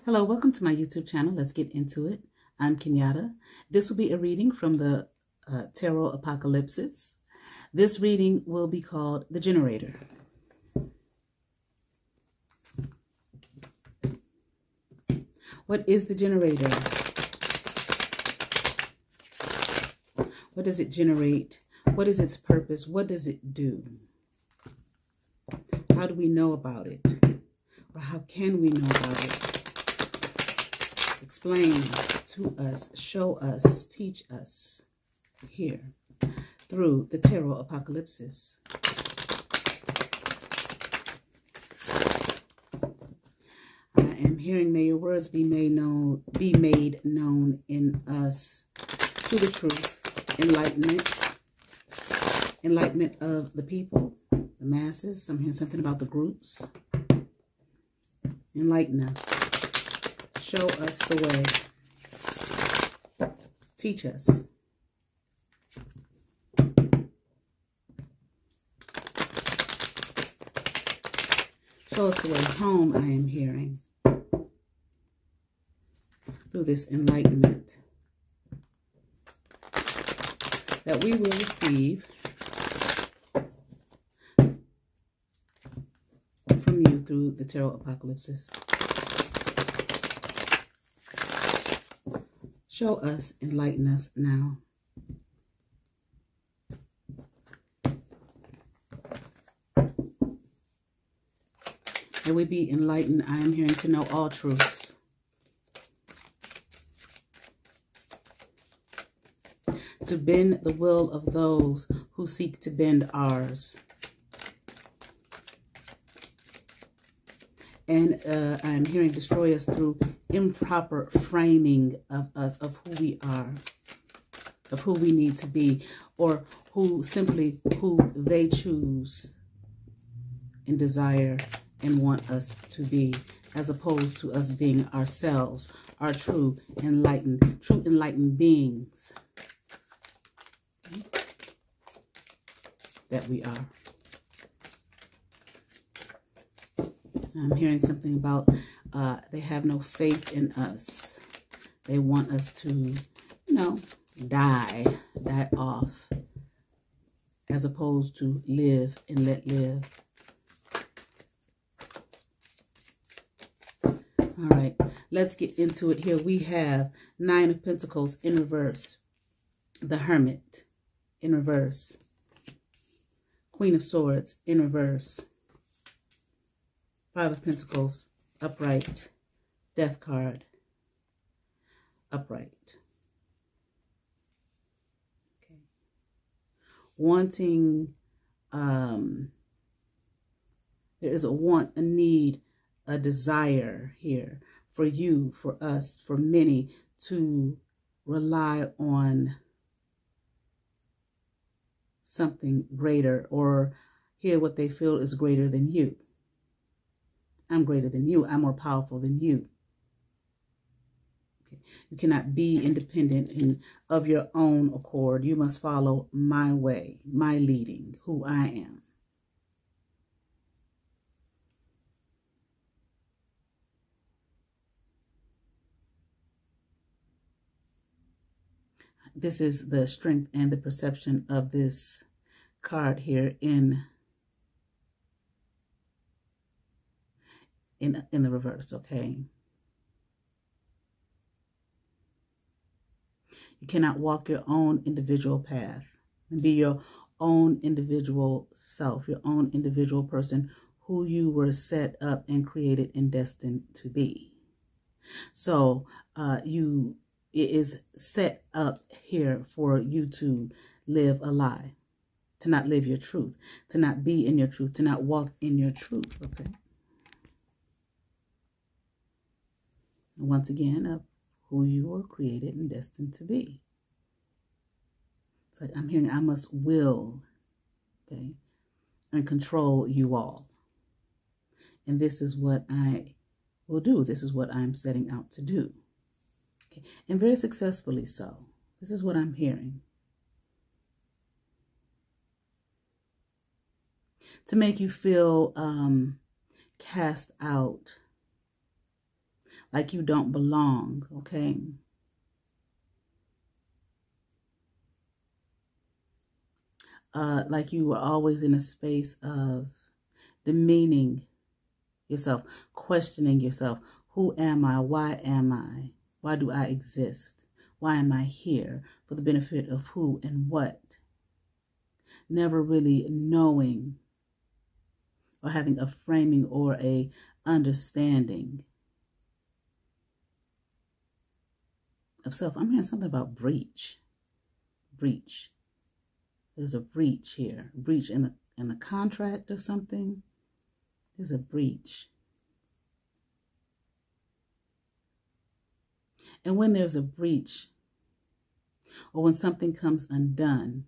Hello, welcome to my YouTube channel. Let's get into it. I'm Kenyatta. This will be a reading from the Tarot Apokalypsis. This reading will be called The Generator. What is the generator? What does it generate? What is its purpose? What does it do? How do we know about it? Or how can we know about it? Explain to us, show us, teach us here through the Tarot Apokalypsis. I am hearing, may your words be made known in us to the truth, enlightenment of the people, the masses. I'm hearing something about the groups. Enlighten us. Show us the way. Teach us. Show us the way home, I am hearing. Through this enlightenment that we will receive from you through the Tarot Apokalypsis. Show us, enlighten us now. And we be enlightened, I am hearing, to know all truths. To bend the will of those who seek to bend ours. And I am hearing destroy us through improper framing of us, of who we are, of who we need to be, or who they choose and desire and want us to be, as opposed to us being ourselves, our true enlightened beings that we are. I'm hearing something about they have no faith in us. They want us to, die off, as opposed to live and let live. All right, let's get into it here. We have Nine of Pentacles in reverse, the Hermit in reverse, Queen of Swords in reverse, Five of Pentacles upright, Death card upright. Okay. Wanting, there is a want, a need, a desire here for you, for us, for many to rely on something greater, or hear what they feel is greater than you. I'm greater than you. I'm more powerful than you. Okay. You cannot be independent and of your own accord. You must follow my way, my leading, who I am. This is the strength and the perception of this card here in the reverse, okay? You cannot walk your own individual path and be your own individual self, your own individual person who you were set up and created and destined to be. So it is set up here for you to live a lie, to not live your truth, to not be in your truth, to not walk in your truth, okay? Once again, of who you were created and destined to be. It's like I'm hearing I must will, okay, and control you all. And this is what I will do. This is what I'm setting out to do. Okay. And very successfully so. This is what I'm hearing. To make you feel cast out, like you don't belong, okay? Like you were always in a space of demeaning yourself, questioning yourself. Who am I? Why am I? Why do I exist? Why am I here? For the benefit of who and what? Never really knowing or having a framing or a understanding of self. I'm hearing something about breach. Breach. There's a breach here. Breach in the contract or something. There's a breach. And when there's a breach, or when something comes undone,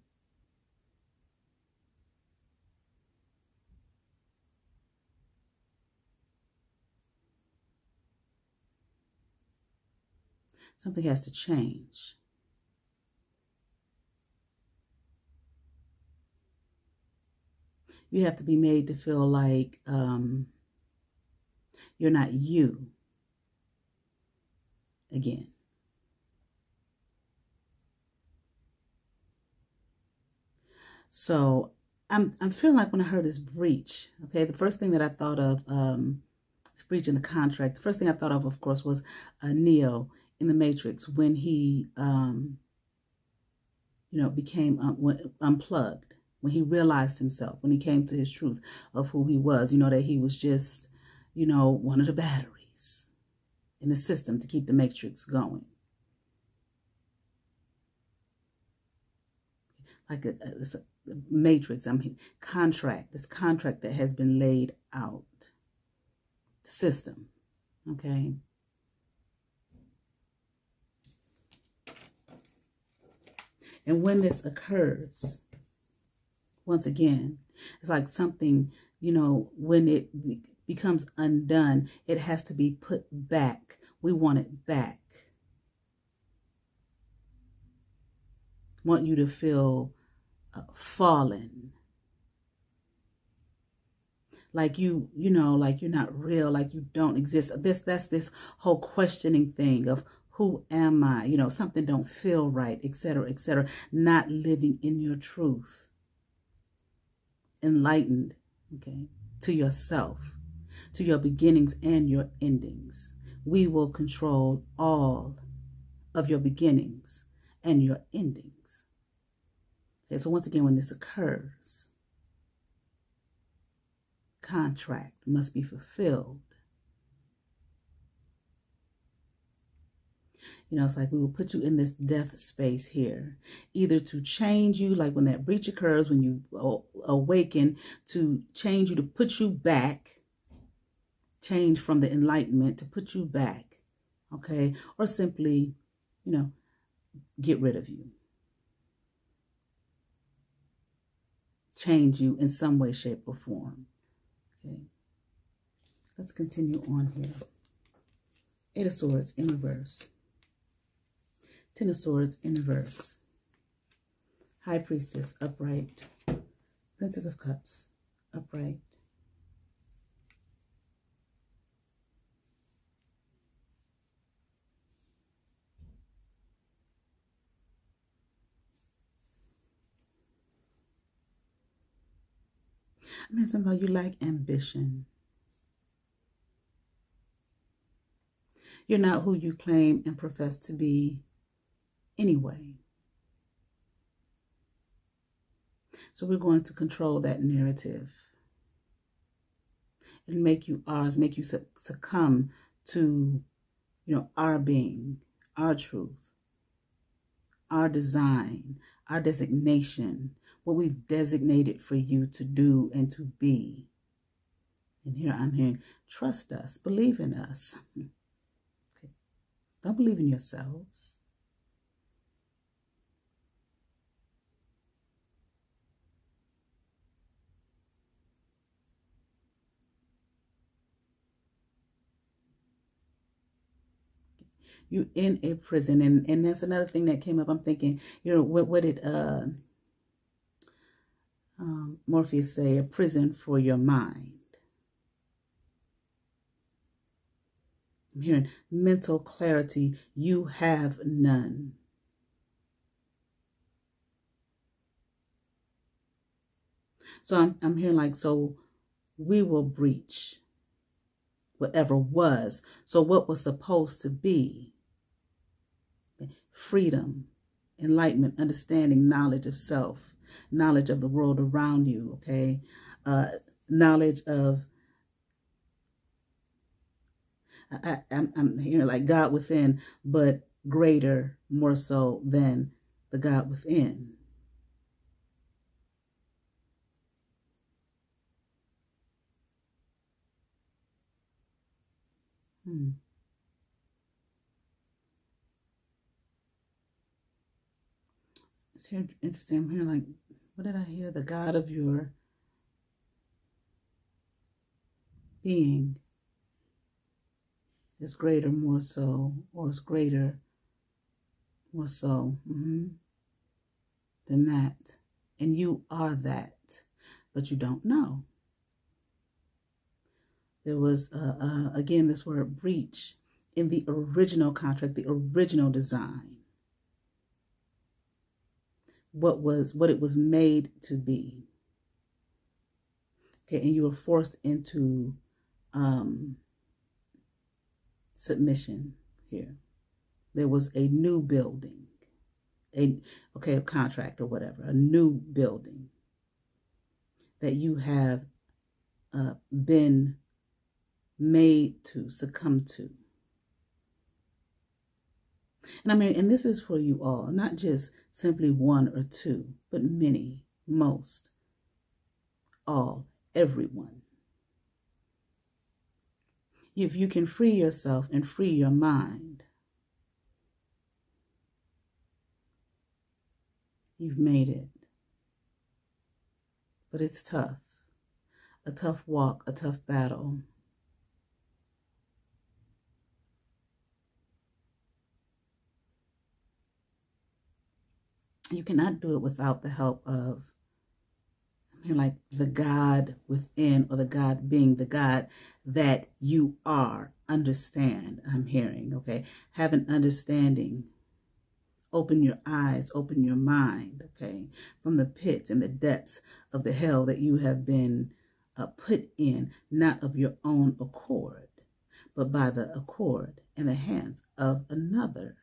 something has to change. You have to be made to feel like you're not you again. So I'm feeling like when I heard this breach, okay, the first thing that I thought of, this breach in the contract, the first thing I thought of course, was Neo in the Matrix when he, became unplugged, when he realized himself, when he came to his truth of who he was, that he was just, one of the batteries in the system to keep the Matrix going. Like a matrix, contract, this contract that has been laid out, the system, okay? And when this occurs, once again, it's like something, when it becomes undone, it has to be put back. We want it back. Want you to feel fallen. Like like you're not real, like you don't exist. That's this whole questioning thing of who am I? Something don't feel right, etc., etc. Not living in your truth. Enlightened, okay, to yourself, to your beginnings and your endings. We will control all of your beginnings and your endings. Okay, so once again, when this occurs, contract must be fulfilled. It's like we will put you in this death space here, either to change you, like when that breach occurs, when you awaken, to change you, to put you back, change from the enlightenment to put you back, okay? Or simply, get rid of you. Change you in some way, shape, or form, okay? Let's continue on here. Eight of Swords in reverse. Ten of Swords in reverse. High Priestess, upright. Princess of Cups, upright. I mean, something about you like ambition. You're not who you claim and profess to be anyway. So we're going to control that narrative and make you ours, make you succumb to, our being, our truth, our design, our designation, what we've designated for you to do and to be. And here I'm hearing, trust us, believe in us. Okay. Don't believe in yourselves. You in a prison, and that's another thing that came up. I'm thinking, what did Morpheus say? A prison for your mind. I'm hearing mental clarity. You have none. So I'm hearing like, so we will breach whatever was. So what was supposed to be freedom, enlightenment, understanding, knowledge of self, knowledge of the world around you, okay? Knowledge of, I'm hearing like God within, but greater, more so than the God within. It's interesting. I'm hearing like, what did I hear? The God of your being is greater, more so, or is greater, more so than that. And you are that, but you don't know. There was, again, this word breach in the original contract, the original design. What it was made to be. Okay, and you were forced into submission here. There was a new building, a contract or whatever, a new building that you have been made to succumb to. And I mean, and this is for you all, not just simply one or two, but many, most, all, everyone. If you can free yourself and free your mind, you've made it. But it's tough. A tough walk, a tough battle. You cannot do it without the help of, like, the God within, or the God being, the God that you are. Understand, I'm hearing, okay? Have an understanding. Open your eyes, open your mind, okay? From the pits and the depths of the hell that you have been put in, not of your own accord, but by the accord and the hands of another.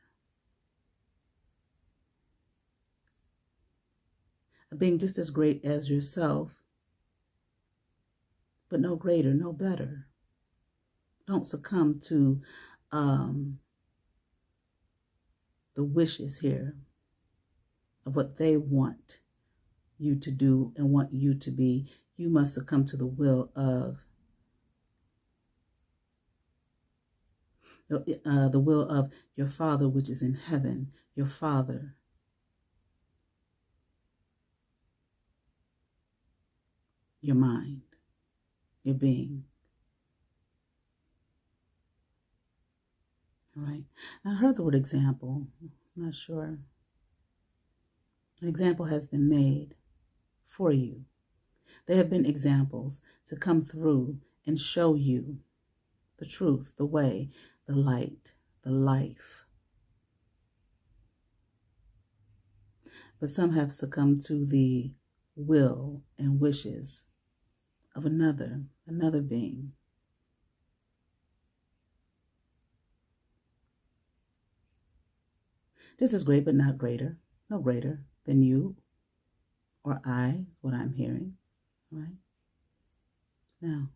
Being just as great as yourself, but no greater, no better. Don't succumb to the wishes here of what they want you to do and want you to be. You must succumb to the will of your Father which is in heaven, your Father. Your mind, your being. All right. I heard the word example. I'm not sure. An example has been made for you. There have been examples to come through and show you the truth, the way, the light, the life. But some have succumbed to the will and wishes of another being. Just as great, but not greater. No greater than you or I, what I'm hearing. All right? Now,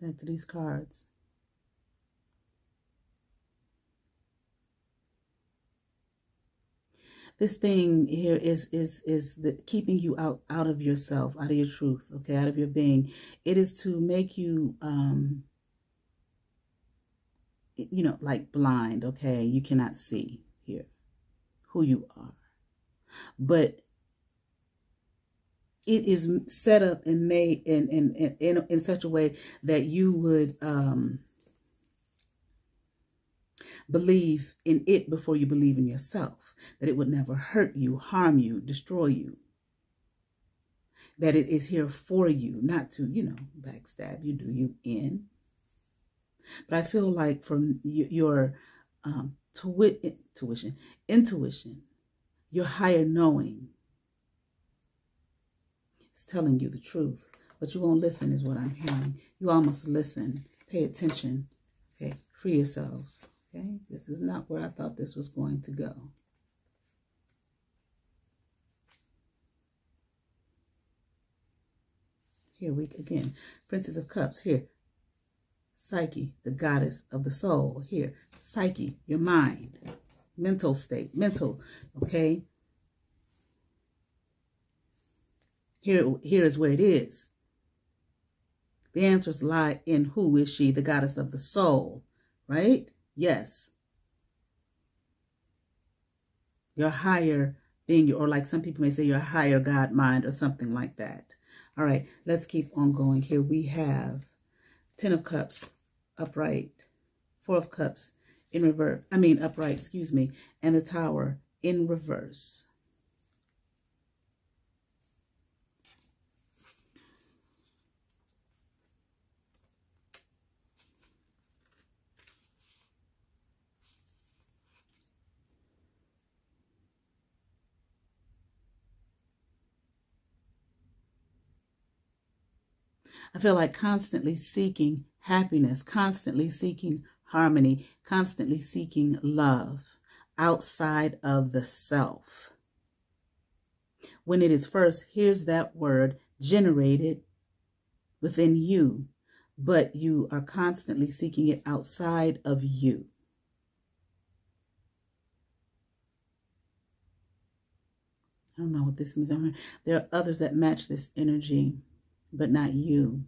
back to these cards. This thing here is the keeping you out of yourself, out of your truth, okay, out of your being. It is to make you, like blind, okay? You cannot see here who you are. But it is set up and made in such a way that you would believe in it before you believe in yourself, that it would never hurt you, harm you, destroy you, that it is here for you, not to, backstab you, do you in. But I feel like from your intuition, your higher knowing is telling you the truth. But you won't listen is what I'm hearing. You all must listen. Pay attention. Okay, free yourselves. Okay, this is not where I thought this was going to go. Here we again, Princess of Cups. Here, Psyche, the goddess of the soul. Here, Psyche, your mind, mental state, mental. Okay. Here is where it is. The answers lie in who is she, the goddess of the soul, right? Yes. Your higher being, or like some people may say your higher God mind or something like that. All right, let's keep on going. Here we have 10 of Cups, upright, 4 of Cups in reverse. Upright, excuse me, and the Tower in reverse. I feel like constantly seeking happiness, constantly seeking harmony, constantly seeking love outside of the self. When it is first, here's that word, generated within you, but you are constantly seeking it outside of you. I don't know what this means. There are others that match this energy, but not you.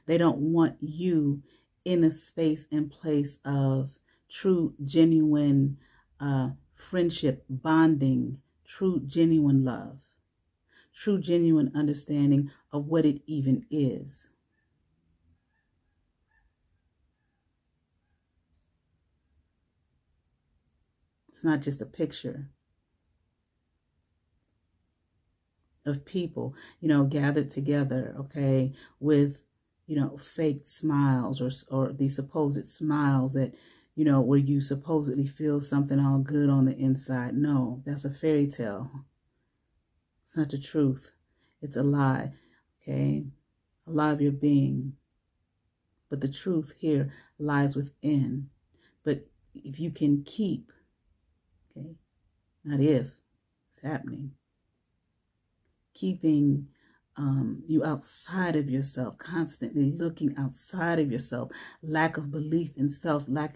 They don't want you in a space and place of true, genuine friendship, bonding, true, genuine love, true, genuine understanding of what it even is. It's not just a picture of people, gathered together, okay, with, fake smiles or these supposed smiles that, where you supposedly feel something all good on the inside. No, that's a fairy tale. It's not the truth. It's a lie, okay? A lie of your being. But the truth here lies within. But if you can keep, okay, not if, it's happening, keeping you outside of yourself, constantly looking outside of yourself, lack of belief in self, lack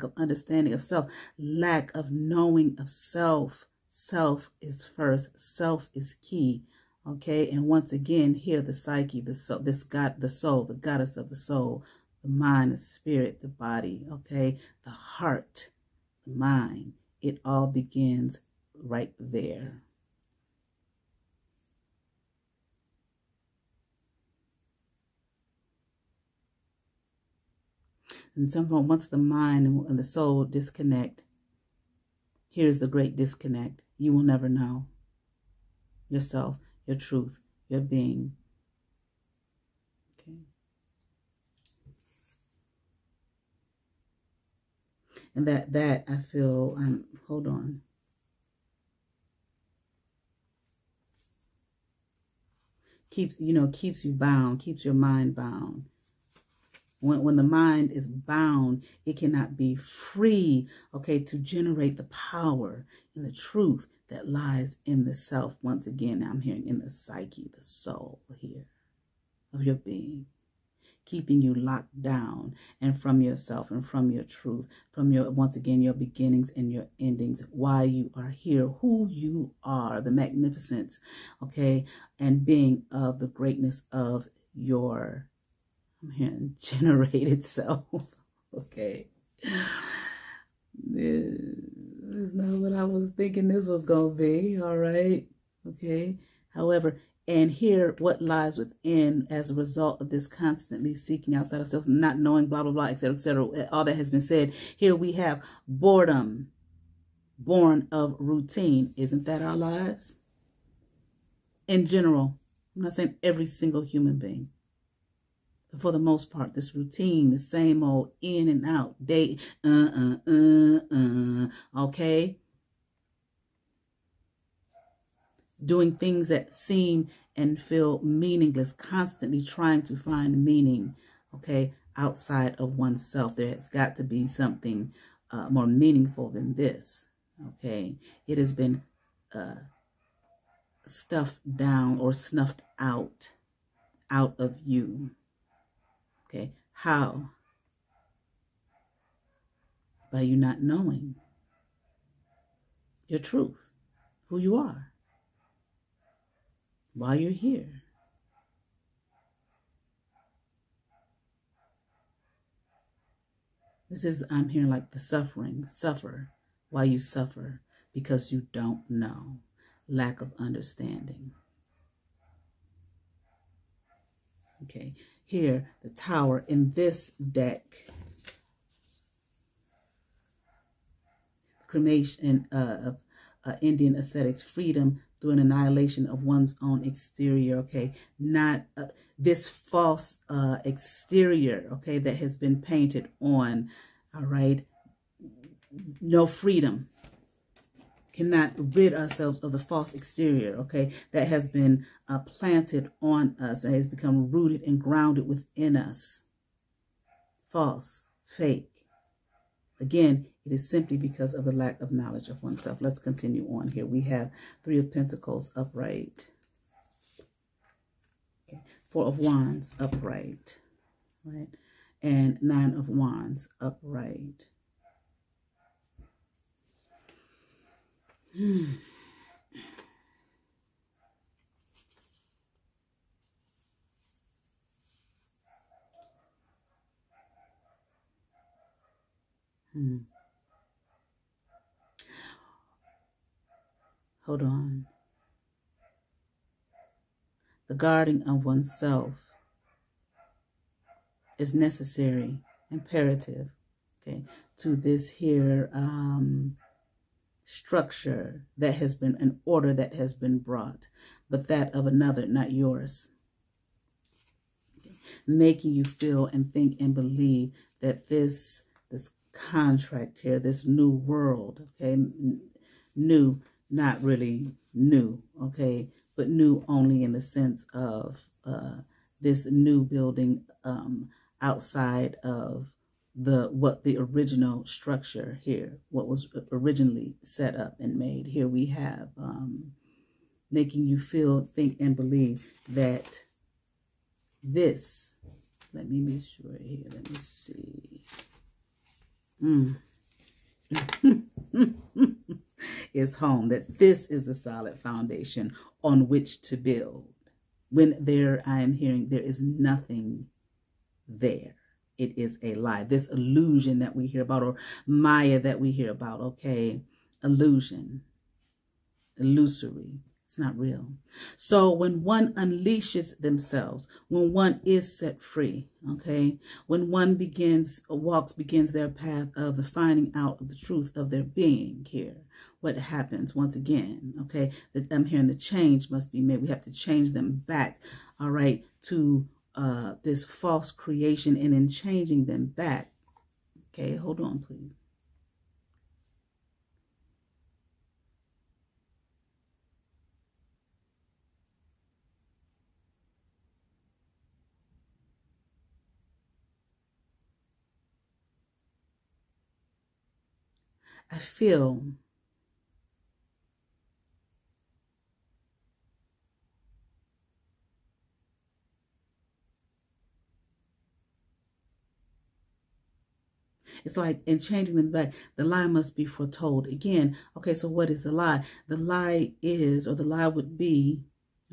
of understanding of self, lack of knowing of self. Self is first. Self is key. Okay, and once again, here the psyche, the soul, the soul, the goddess of the soul, the mind, the spirit, the body. Okay, the heart, the mind. It all begins right there. And somehow once the mind and the soul disconnect, here's the great disconnect. You will never know yourself, your truth, your being. Okay. And that I feel, hold on. Keeps you bound, keeps your mind bound. When the mind is bound, it cannot be free, okay, to generate the power and the truth that lies in the self. Once again, I'm hearing in the psyche, the soul here of your being, keeping you locked down and from yourself and from your truth, from your, once again, your beginnings and your endings, why you are here, who you are, the magnificence, okay, and being of the greatness of your, I'm hearing, generated self. Okay. This is not what I was thinking this was going to be. All right. Okay. However, and here what lies within as a result of this constantly seeking outside of self, not knowing, blah, blah, blah, etc., all that has been said. Here we have boredom, born of routine. Isn't that our lives? In general, I'm not saying every single human being. For the most part, this routine, the same old in and out, day, okay? Doing things that seem and feel meaningless, constantly trying to find meaning, okay, outside of oneself. There has got to be something more meaningful than this, okay? It has been stuffed down or snuffed out of you, okay? How? By you not knowing your truth, who you are, why you're here. This is, I'm hearing like the suffering, suffer. Why you suffer? Because you don't know. Lack of understanding. Okay, here, the Tower in this deck. Cremation of Indian ascetics, freedom through an annihilation of one's own exterior, okay? Not this false exterior, okay, that has been painted on, all right? No freedom. Cannot rid ourselves of the false exterior, okay, that has been planted on us, that has become rooted and grounded within us. False, fake. Again, it is simply because of the lack of knowledge of oneself. Let's continue on here. We have Three of Pentacles upright. Okay. Four of Wands upright. Right? And Nine of Wands upright. Hold on. The guarding of oneself is necessary, imperative, okay, to this here structure that has been, an order that has been brought, but that of another, not yours. Okay. Making you feel and think and believe that this contract here, this new world, okay, new, not really new, okay, but new only in the sense of this new building outside of what the original structure here, what was originally set up and made. Here we have making you feel, think, and believe that this, let me be sure here, let me see. Is home, that this is the solid foundation on which to build. When there, I am hearing, there is nothing there. It is a lie. This illusion that we hear about, or Maya that we hear about, okay, illusion, illusory. It's not real. So when one unleashes themselves, when one is set free, okay, when one begins their path of the finding out of the truth of their being here, what happens once again, okay, that I'm hearing the change must be made. We have to change them back, all right, to this false creation, and in changing them back, okay, hold on, please. I feel it's like in changing them back, the lie must be foretold again. Okay, so what is the lie? The lie is, or the lie would be,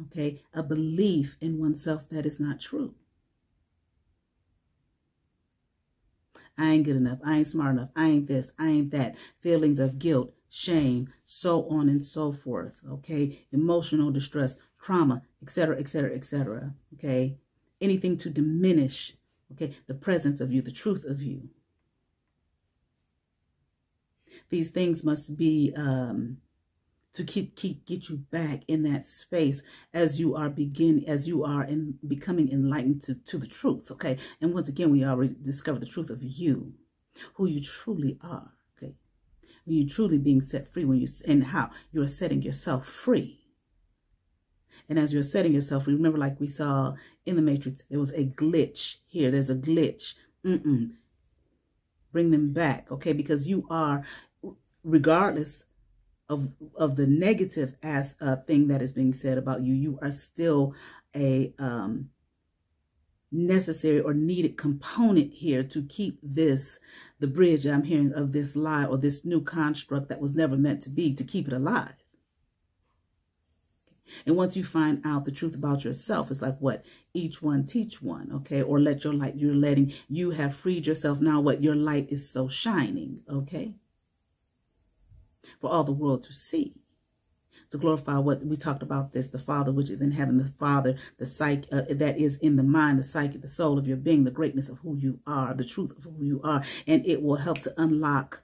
okay, a belief in oneself that is not true. I ain't good enough. I ain't smart enough. I ain't this. I ain't that. Feelings of guilt, shame, so on and so forth. Okay. Emotional distress, trauma, etc., etc., etc. Okay. Anything to diminish, okay, the presence of you, the truth of you. These things must be to get you back in that space as you are becoming enlightened to the truth. Okay. And once again, we already discovered the truth of you, who you truly are. Okay. When you're truly being set free, and how you're setting yourself free. And as you're setting yourself free, remember, like we saw in the Matrix, there was a glitch here. There's a glitch. Bring them back. Okay. Because you are, regardless of the negative thing that is being said about you, you are still a necessary or needed component here to keep the bridge I'm hearing of this lie or this new construct that was never meant to be, to keep it alive. And once you find out the truth about yourself, it's like what? Each one teach one, okay? Or let your light, you have freed yourself. Now what? Your light is so shining, okay? For all the world to see, to glorify what we talked about this, the Father which is in heaven, the Father, the psyche that is in the mind, the psyche, the soul of your being, the greatness of who you are, the truth of who you are. And it will help to unlock,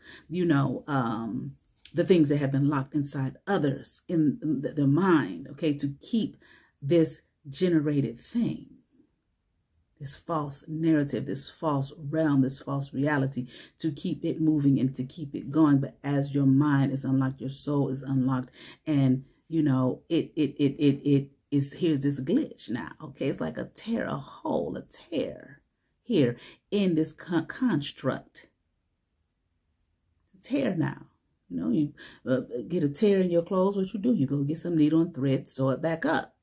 the things that have been locked inside others in their mind, okay, to keep this generated thing, this false narrative, this false realm, this false reality, to keep it moving and to keep it going. But as your mind is unlocked, your soul is unlocked, and it is, here's this glitch now, okay? It's like a tear here in this construct. Tear now. You get a tear in your clothes. What you do? You go get some needle and thread, sew it back up.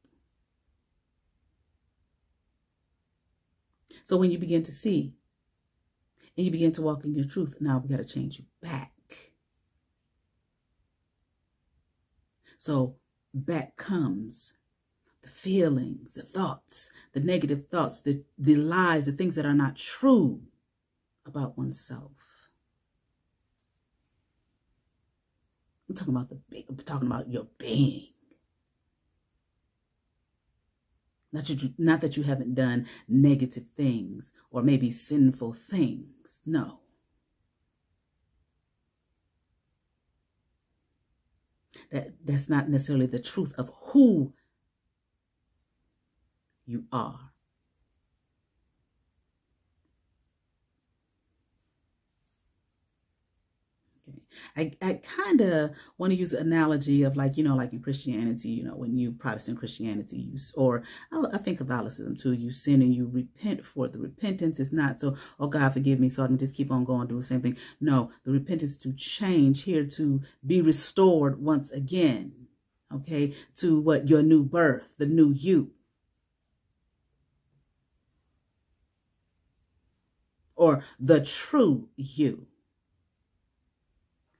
So when you begin to see and you begin to walk in your truth, now we got to change you back. So back comes the feelings, the thoughts, the negative thoughts, the lies, the things that are not true about oneself. I'm talking about your being. Not that you haven't done negative things or maybe sinful things. No. That's not necessarily the truth of who you are. I kind of want to use the analogy of like in Christianity, when you Protestant Christianity, or I think Catholicism too, you sin and you repent for it. The repentance is not so, oh God, forgive me, so I can just keep on going, do the same thing. No, the repentance to change here, to be restored once again, okay, to what? Your new birth, the new you. Or the true you.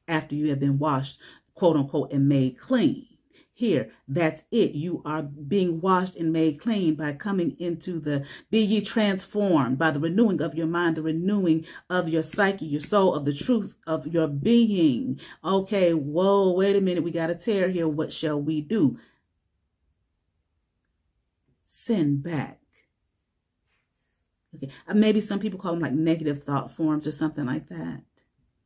After you have been washed, quote unquote, and made clean. Here, that's it. You are being washed and made clean by coming into be ye transformed by the renewing of your mind, the renewing of your psyche, your soul, of the truth of your being. Okay, whoa, wait a minute. We got a tear here. What shall we do? Send back. Okay, maybe some people call them like negative thought forms or something like that.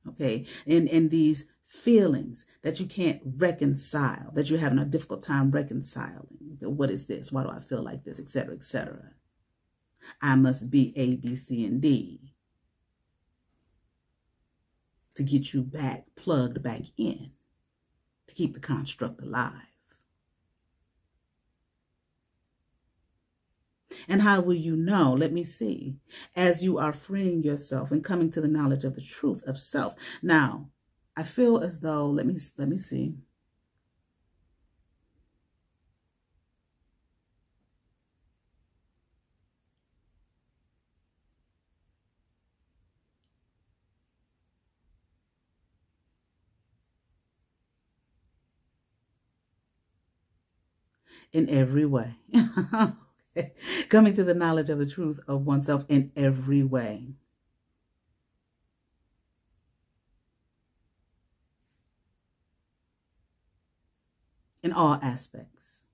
Okay, and these feelings that you can't reconcile, that you're having a difficult time reconciling. What is this? Why do I feel like this? Etc., etc. I must be A, B, C, and D to get you back, plugged back in, to keep the construct alive. And how will you know? Let me see. As you are freeing yourself and coming to the knowledge of the truth of self. Now, I feel as though, let me see. In every way. Coming to the knowledge of the truth of oneself in every way. In all aspects.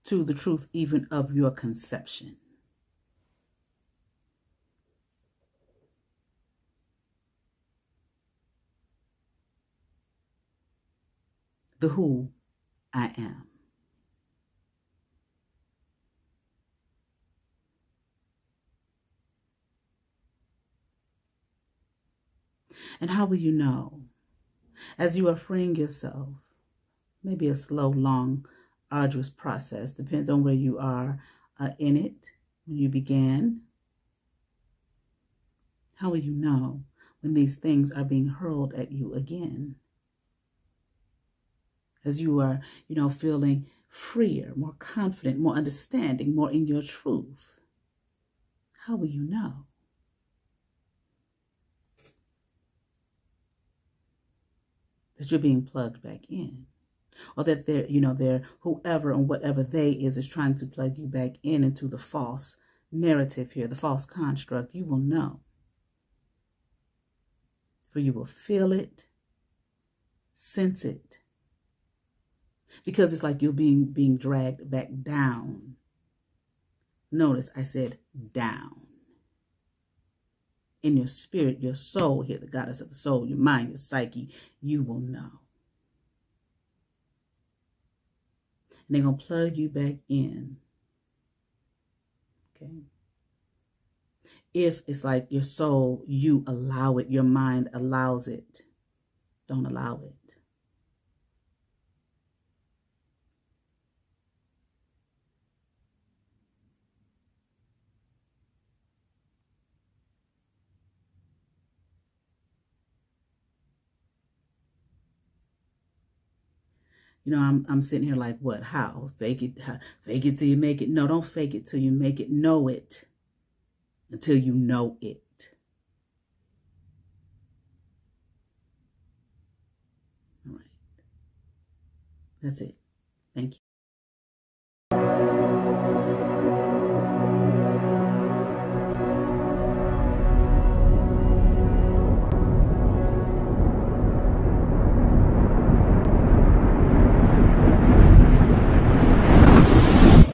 To the truth even of your conception. the who I am. And how will you know? As you are freeing yourself, maybe a slow, long, arduous process, depends on where you are in it when you began. How will you know when these things are being hurled at you again? As you are, feeling freer, more confident, more understanding, more in your truth. How will you know? That you're being plugged back in, or that they're whoever and whatever they is trying to plug you back in into the false narrative here, the false construct. You will know, for you will feel it, sense it, because it's like you're being dragged back down. Notice I said down. In your spirit, your soul, here, the goddess of the soul, your mind, your psyche, you will know. And they're going to plug you back in. Okay? If it's like your soul, you allow it, your mind allows it. Don't allow it. I'm sitting here like, what? How? Fake it till you make it. No, don't fake it till you make it. Know it until you know it. All right. That's it. Thank you.